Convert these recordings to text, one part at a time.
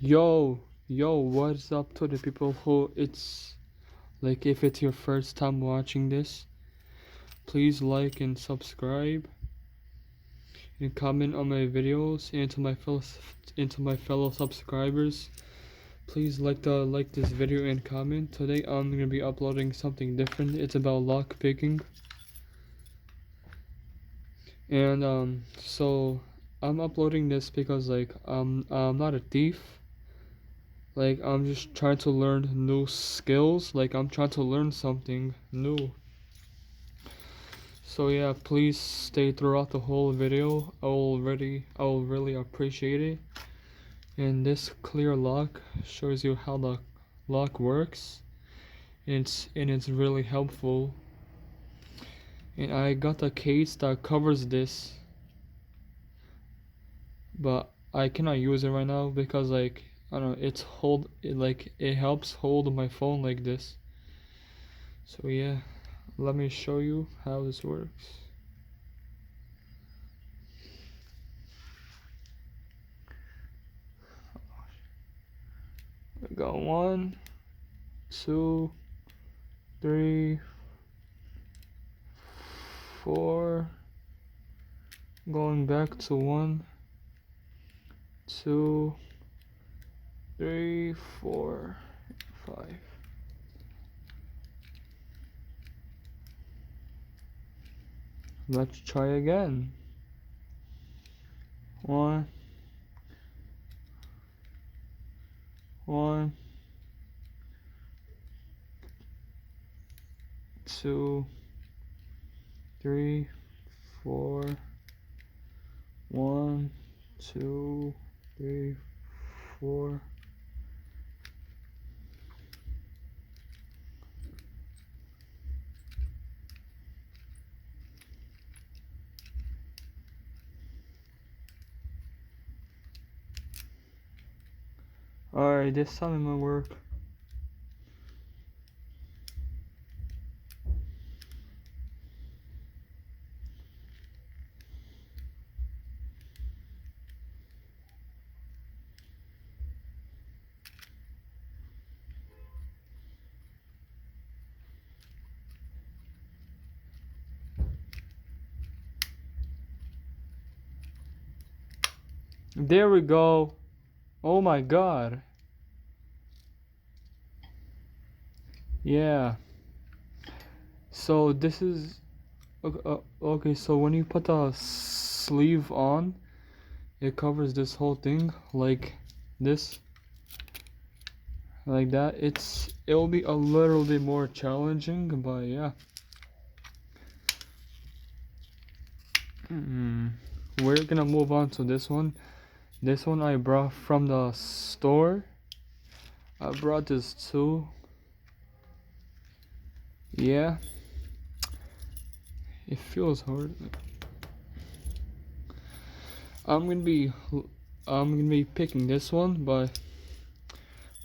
Yo, what's up to the people who it's like if it's your first time watching this, please like and subscribe and comment on my videos, and to my fellow subscribers, please like this video and comment. Today I'm gonna be uploading something different. It's about lock picking. And so I'm uploading this because like I'm not a thief. Like I'm just trying to learn new skills. Like I'm trying to learn something new. So yeah, please stay throughout the whole video. I will really appreciate it. And this clear lock shows you how the lock works. And it's really helpful. And I got a case that covers this, but I cannot use it right now because like I don't know, it helps hold my phone like this. So yeah, let me show you how this works. I got 1, 2, 3, 4, going back to 1, 2, 3, 4, 5. Let's try again. 1, 1, 2, 3, 4, 1, 2, 3, 4. Alright, this time it might work. There we go. Oh my god. Yeah. So this is okay. So when you put the sleeve on, it covers this whole thing like this, like that. It'll be a little bit more challenging, but yeah. We're gonna move on to this one. This one I brought from the store. I brought this too. Yeah. It feels hard. I'm gonna be picking this one, but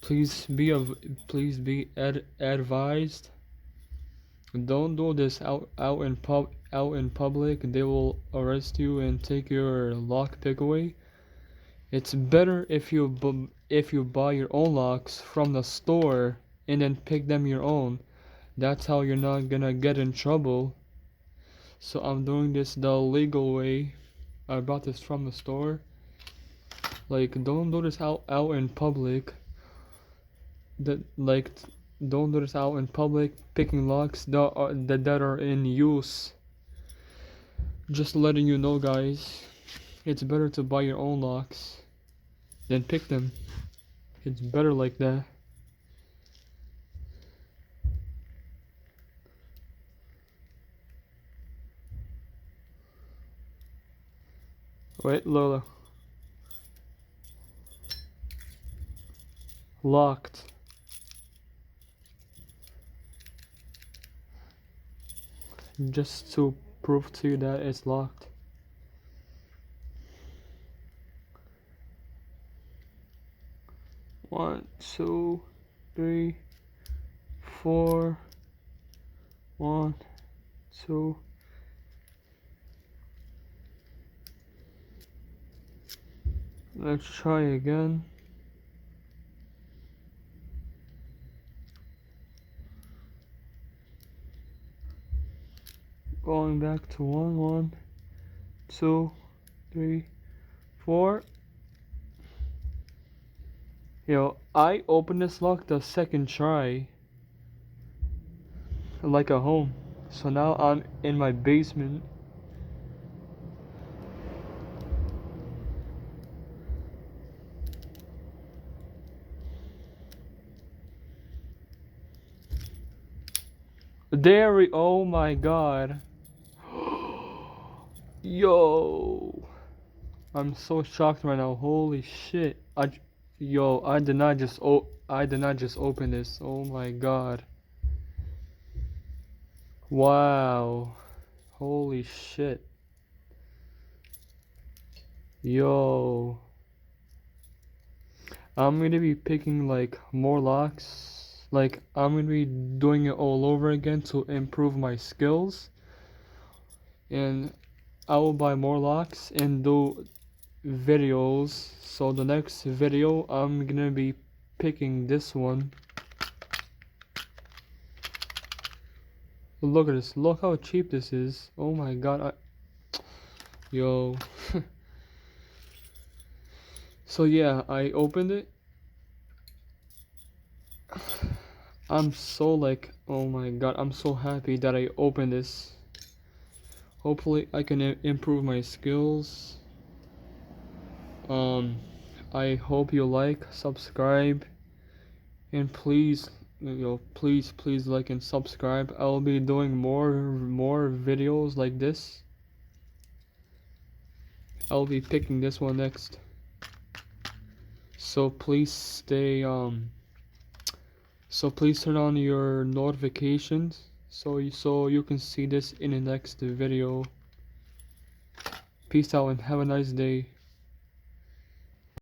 please be advised. Don't do this out in public. They will arrest you and take your lock pick away. It's better if you buy your own locks from the store and then pick them your own. That's how you're not gonna get in trouble. So I'm doing this the legal way. I bought this from the store. Like don't do this out in public. Don't do this out in public picking locks that are in use. Just letting you know, guys, it's better to buy your own locks than pick them. It's better like that. Wait, Lola. Locked. Just to prove to you that it's locked. One, 2, 3, 4. 1, 2. Let's try again. Going back to 1, 1, 2, 3, 4. Yo, I opened this lock the second try, like a home. So now I'm in my basement. Oh my god. Yo. I'm so shocked right now. Holy shit. Yo, I did not just open this. Oh my god. Wow. Holy shit. Yo. I'm gonna be picking like more locks. Like I'm gonna be doing it all over again to improve my skills. And I will buy more locks and do videos. So the next video I'm gonna be picking this one. Look at this. Look how cheap this is. Oh my god. Yo. So yeah, I opened it. I'm so like, oh my god, I'm so happy that I opened this. Hopefully I can improve my skills. I hope you like, subscribe, and please, please like and subscribe. I'll be doing more videos like this. I'll be picking this one next. So please so please turn on your notifications so you can see this in the next video. Peace out and have a nice day.